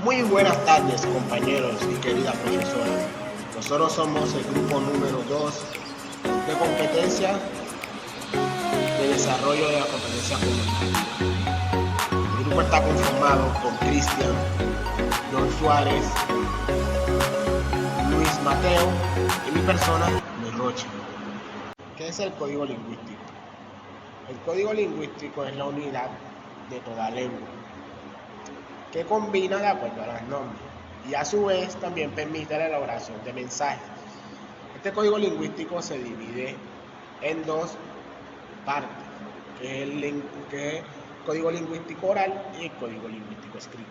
Muy buenas tardes, compañeros y querida profesora. Nosotros somos el grupo número 2 de competencia de desarrollo de la competencia comunitaria. El grupo está conformado por Cristian, John Suárez, Luis Mateo y mi persona, Luis Rocha. ¿Qué es el código lingüístico? El código lingüístico es la unidad de toda lengua que combina de acuerdo a las normas y a su vez también permite la elaboración de mensajes. Este código lingüístico se divide en dos partes, que es el código lingüístico oral y el código lingüístico escrito.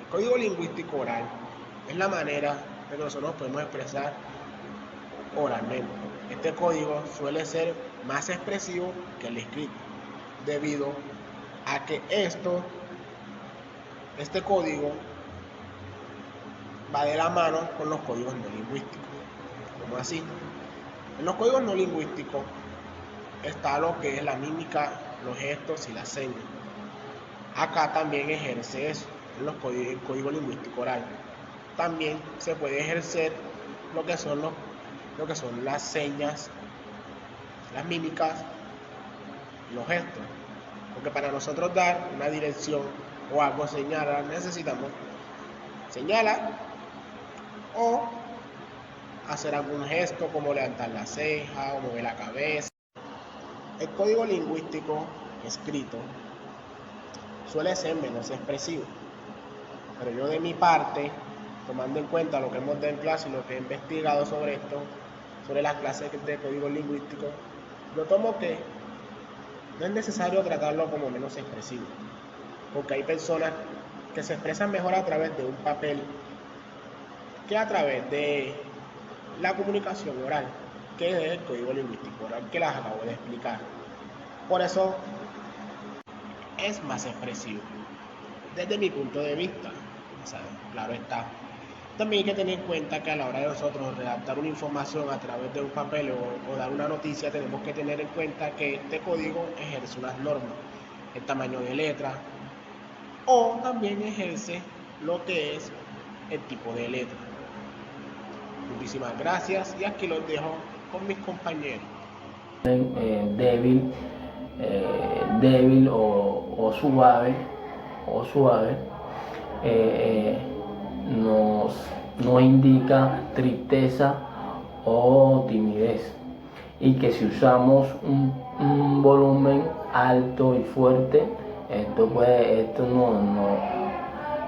El código lingüístico oral es la manera en que nosotros podemos expresar oralmente. Este código suele ser más expresivo que el escrito, debido a que este código va de la mano con los códigos no lingüísticos. ¿Cómo así? En los códigos no lingüísticos está lo que es la mímica, los gestos y las señas. Acá también ejerce eso, en el código lingüístico oral. También se puede ejercer lo que son las señas, las mímicas, los gestos. Porque para nosotros dar una dirección o algo señalar, necesitamos señalar o hacer algún gesto como levantar la ceja o mover la cabeza. El código lingüístico escrito suele ser menos expresivo, pero yo de mi parte, tomando en cuenta lo que hemos dado en clase y lo que he investigado sobre esto, sobre las clases de código lingüístico, yo tomo que no es necesario tratarlo como menos expresivo, porque hay personas que se expresan mejor a través de un papel que a través de la comunicación oral, que es el código lingüístico oral que las acabo de explicar. Por eso es más expresivo, desde mi punto de vista. Claro está. También hay que tener en cuenta que a la hora de nosotros redactar una información a través de un papel o dar una noticia, tenemos que tener en cuenta que este código ejerce unas normas, el tamaño de letra, o también ejerce lo que es el tipo de letra. Muchísimas gracias y aquí los dejo con mis compañeros. Débil, débil o suave, nos indica tristeza o timidez, y que si usamos un volumen alto y fuerte, esto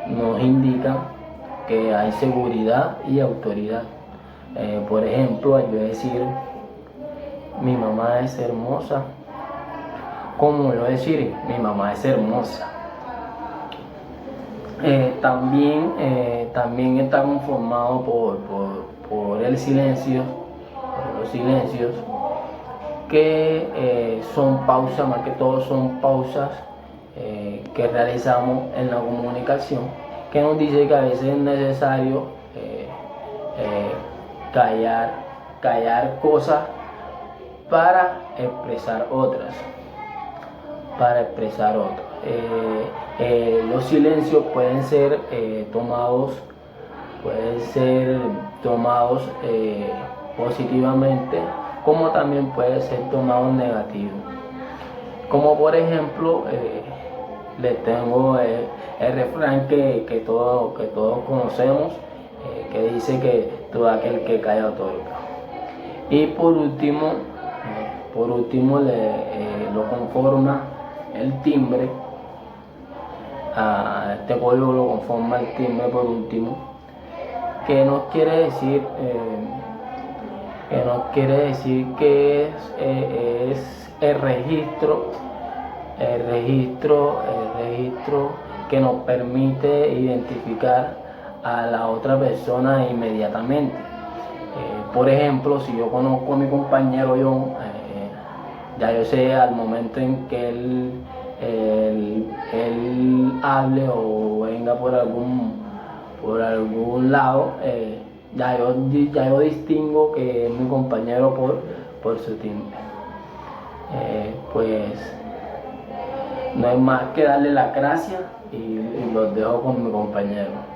nos indica que hay seguridad y autoridad. Por ejemplo, al yo decir mi mamá es hermosa, ¿cómo yo decir mi mamá es hermosa? También está conformado por el silencio, por los silencios, que son pausas, más que todo son pausas que realizamos en la comunicación, que nos dice que a veces es necesario callar cosas para expresar otras. Los silencios pueden ser tomados positivamente, como también puede ser tomado negativo. Como por ejemplo, les tengo el refrán que todos conocemos, que dice que todo aquel que calla otorga. Y por último lo conforma el timbre. Este código lo conforma el timbre por último, que nos quiere decir que es el registro que nos permite identificar a la otra persona inmediatamente. Por ejemplo, si yo conozco a mi compañero John, ya yo sé al momento en que él hable o venga por algún lado, ya yo distingo que es mi compañero por su timbre. Pues No hay más que darle las gracias y los dejo con mi compañero.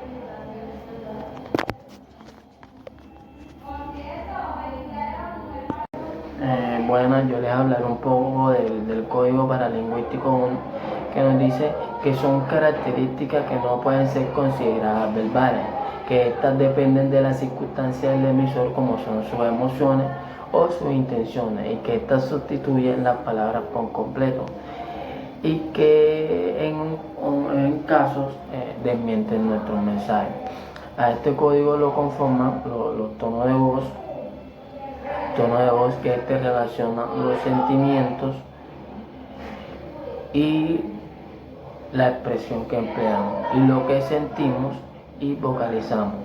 Bueno, yo les hablaré un poco del código paralingüístico 1, que nos dice que son características que no pueden ser consideradas verbales, que estas dependen de las circunstancias del emisor, como son sus emociones o sus intenciones, y que estas sustituyen las palabras por completo, y que en casos desmienten nuestros mensajes. A este código lo conforman los tono de voz que te relaciona los sentimientos y la expresión que empleamos y lo que sentimos y vocalizamos.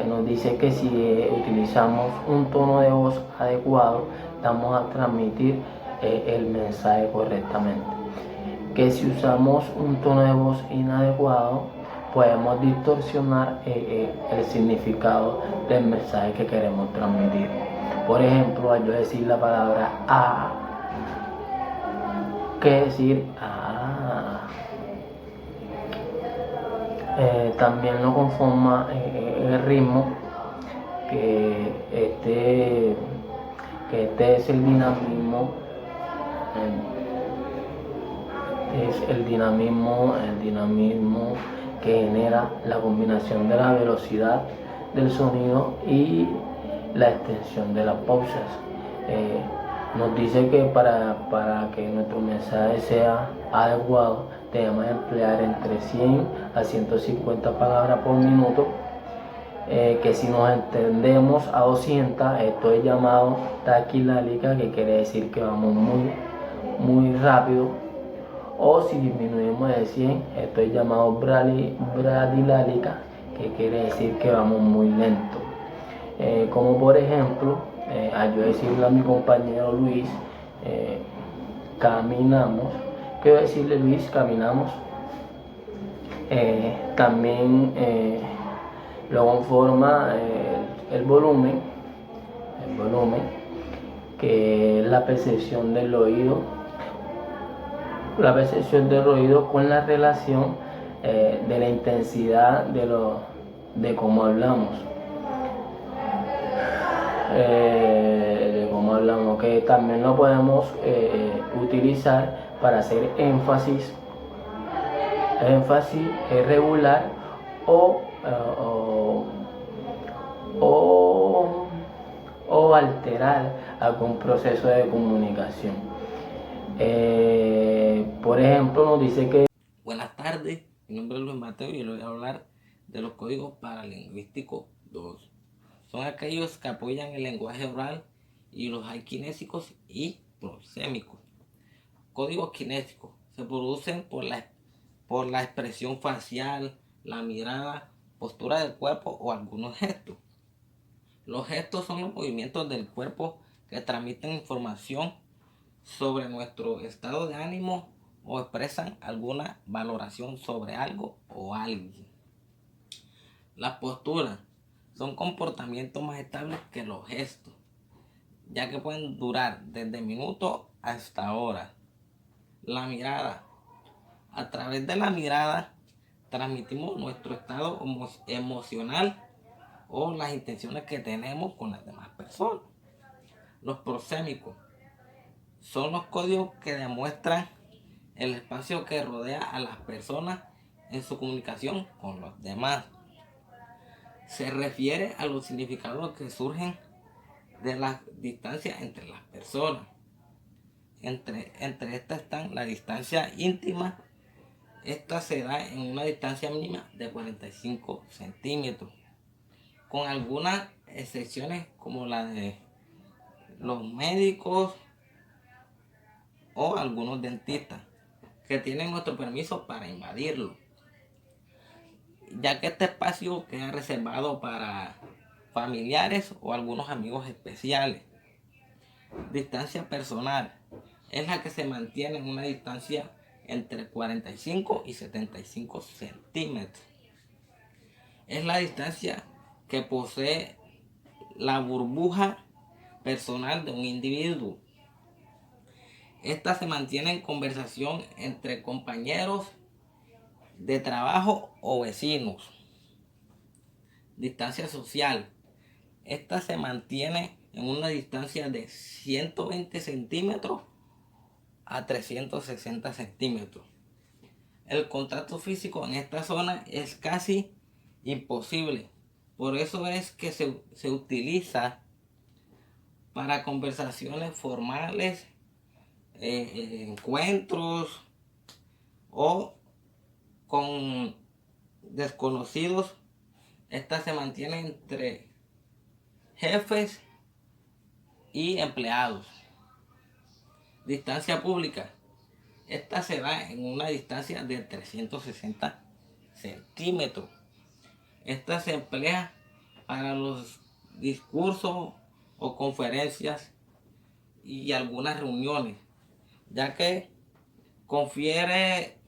Nos dice que si utilizamos un tono de voz adecuado, vamos a transmitir el mensaje correctamente. Que si usamos un tono de voz inadecuado, podemos distorsionar el significado del mensaje que queremos transmitir. Por ejemplo, al yo decir la palabra a, que decir también lo conforma el ritmo, que es el dinamismo, el dinamismo que genera la combinación de la velocidad del sonido y la extensión de las pausas. Nos dice que para que nuestro mensaje sea adecuado debemos emplear entre 100 a 150 palabras por minuto, que si nos entendemos a 200, esto es llamado taquilálica, que quiere decir que vamos muy rápido, o si disminuimos de 100, esto es llamado bradilálica, que quiere decir que vamos muy lento. Como por ejemplo, al yo decirle a mi compañero Luis, caminamos, quiero decirle Luis, caminamos. También lo conforma el volumen, que es la percepción del oído, con la relación de la intensidad de cómo hablamos. Que también lo podemos utilizar para hacer énfasis regular o alterar algún proceso de comunicación. Por ejemplo, nos dice que... Buenas tardes, mi nombre es Luis Mateo y les voy a hablar de los códigos paralingüísticos 2. Son aquellos que apoyan el lenguaje oral y los hay kinésicos y prosémicos. Códigos kinésicos se producen por la expresión facial, la mirada, postura del cuerpo o algunos gestos. Los gestos son los movimientos del cuerpo que transmiten información sobre nuestro estado de ánimo o expresan alguna valoración sobre algo o alguien. Las posturas son comportamientos más estables que los gestos, ya que pueden durar desde minutos hasta horas. La mirada. A través de la mirada transmitimos nuestro estado emocional o las intenciones que tenemos con las demás personas. Los prosémicos son los códigos que demuestran el espacio que rodea a las personas en su comunicación con los demás. Se refiere a los significados que surgen de la distancia entre las personas. Entre estas están la distancia íntima. Esta se da en una distancia mínima de 45 centímetros, con algunas excepciones como la de los médicos o algunos dentistas, que tienen nuestro permiso para invadirlo, ya que este espacio queda reservado para familiares o algunos amigos especiales. Distancia personal es la que se mantiene en una distancia entre 45 y 75 centímetros. Es la distancia que posee la burbuja personal de un individuo. Esta se mantiene en conversación entre compañeros de trabajo o vecinos. Distancia social. Esta se mantiene en una distancia de 120 centímetros a 360 centímetros. El contacto físico en esta zona es casi imposible. Por eso es que se utiliza para conversaciones formales, encuentros o con desconocidos. Esta se mantiene entre jefes y empleados. Distancia pública. Esta se da en una distancia de 360 centímetros. Esta se emplea para los discursos o conferencias y algunas reuniones, ya que confiere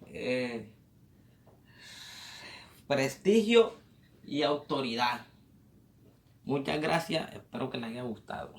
prestigio y autoridad. Muchas gracias, espero que les haya gustado.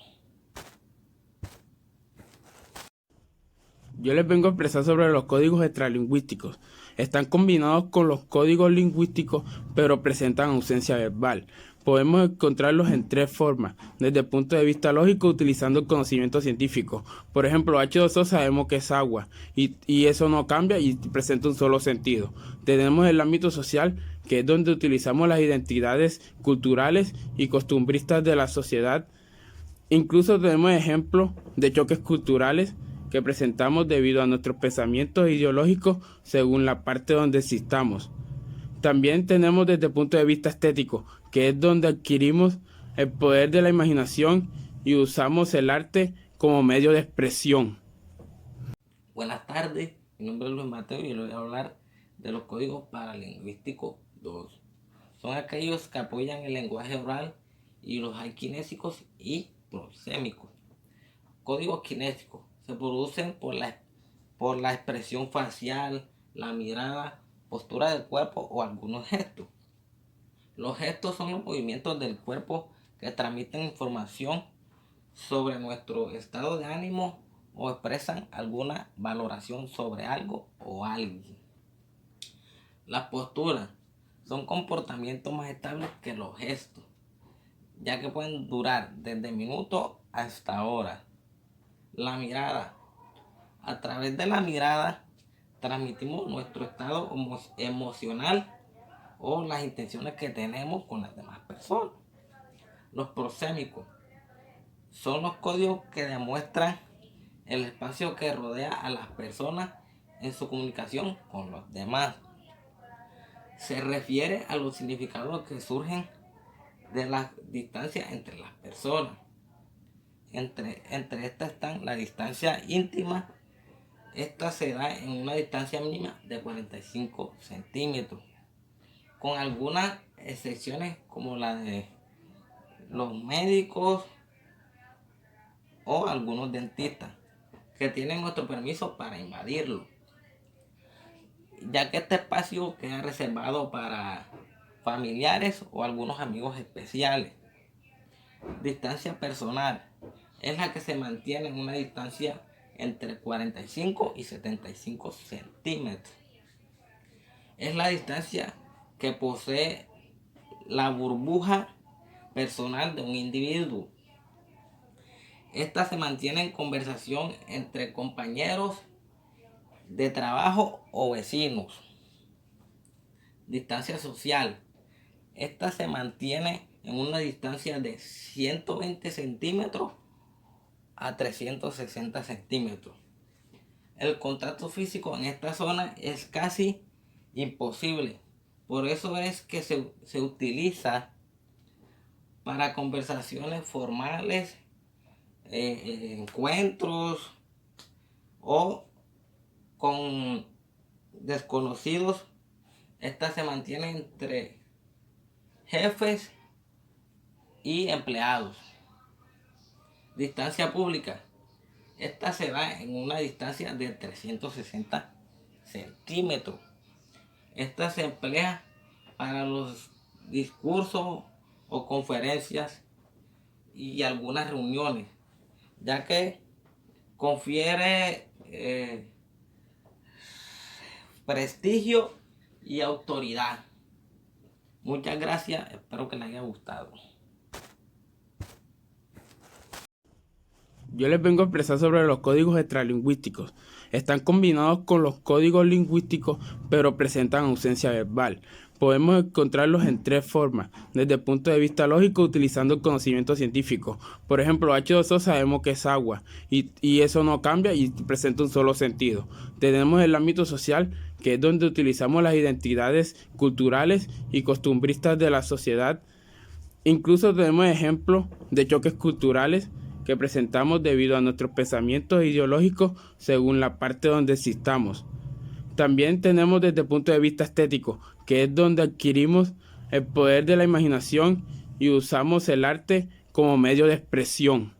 Yo les vengo a expresar sobre los códigos extralingüísticos. Están combinados con los códigos lingüísticos, pero presentan ausencia verbal. Podemos encontrarlos en tres formas, desde el punto de vista lógico, utilizando el conocimiento científico. Por ejemplo, H2O sabemos que es agua, y eso no cambia y presenta un solo sentido. Tenemos el ámbito social, que es donde utilizamos las identidades culturales y costumbristas de la sociedad. Incluso tenemos ejemplos de choques culturales que presentamos debido a nuestros pensamientos ideológicos según la parte donde existamos. También tenemos desde el punto de vista estético, que es donde adquirimos el poder de la imaginación y usamos el arte como medio de expresión. Buenas tardes, mi nombre es Luis Mateo y les voy a hablar de los códigos paralingüísticos 2. Son aquellos que apoyan el lenguaje oral y los hay kinésicos y prosémicos. Códigos kinésicos se producen por la expresión facial, la mirada, postura del cuerpo o algunos gestos. Los gestos son los movimientos del cuerpo que transmiten información sobre nuestro estado de ánimo o expresan alguna valoración sobre algo o alguien. Las posturas son comportamientos más estables que los gestos, ya que pueden durar desde minutos hasta horas. La mirada. A través de la mirada transmitimos nuestro estado emocional o las intenciones que tenemos con las demás personas. Los prosémicos son los códigos que demuestran el espacio que rodea a las personas en su comunicación con los demás. Se refiere a los significados que surgen de la distancia entre las personas. Entre estas están la distancia íntima. Esta se da en una distancia mínima de 45 centímetros, con algunas excepciones como la de los médicos o algunos dentistas que tienen nuestro permiso para invadirlo, ya que este espacio queda reservado para familiares o algunos amigos especiales. Distancia personal es la que se mantiene en una distancia entre 45 y 75 centímetros. Es la distancia que posee la burbuja personal de un individuo. Esta se mantiene en conversación entre compañeros de trabajo o vecinos. Distancia social. Esta se mantiene en una distancia de 120 centímetros a 360 centímetros. El contacto físico en esta zona es casi imposible. Por eso es que se utiliza para conversaciones formales, encuentros o con desconocidos. Esta se mantiene entre jefes y empleados. Distancia pública. Esta se da en una distancia de 360 centímetros. Esta se emplea para los discursos o conferencias y algunas reuniones, ya que confiere prestigio y autoridad. Muchas gracias, espero que les haya gustado. Yo les vengo a expresar sobre los códigos extralingüísticos. Están combinados con los códigos lingüísticos, pero presentan ausencia verbal. Podemos encontrarlos en tres formas, desde el punto de vista lógico, utilizando el conocimiento científico. Por ejemplo, H2O sabemos que es agua, y eso no cambia y presenta un solo sentido. Tenemos el ámbito social, que es donde utilizamos las identidades culturales y costumbristas de la sociedad. Incluso tenemos ejemplos de choques culturales que presentamos debido a nuestros pensamientos ideológicos según la parte donde existamos. También tenemos desde el punto de vista estético, que es donde adquirimos el poder de la imaginación y usamos el arte como medio de expresión.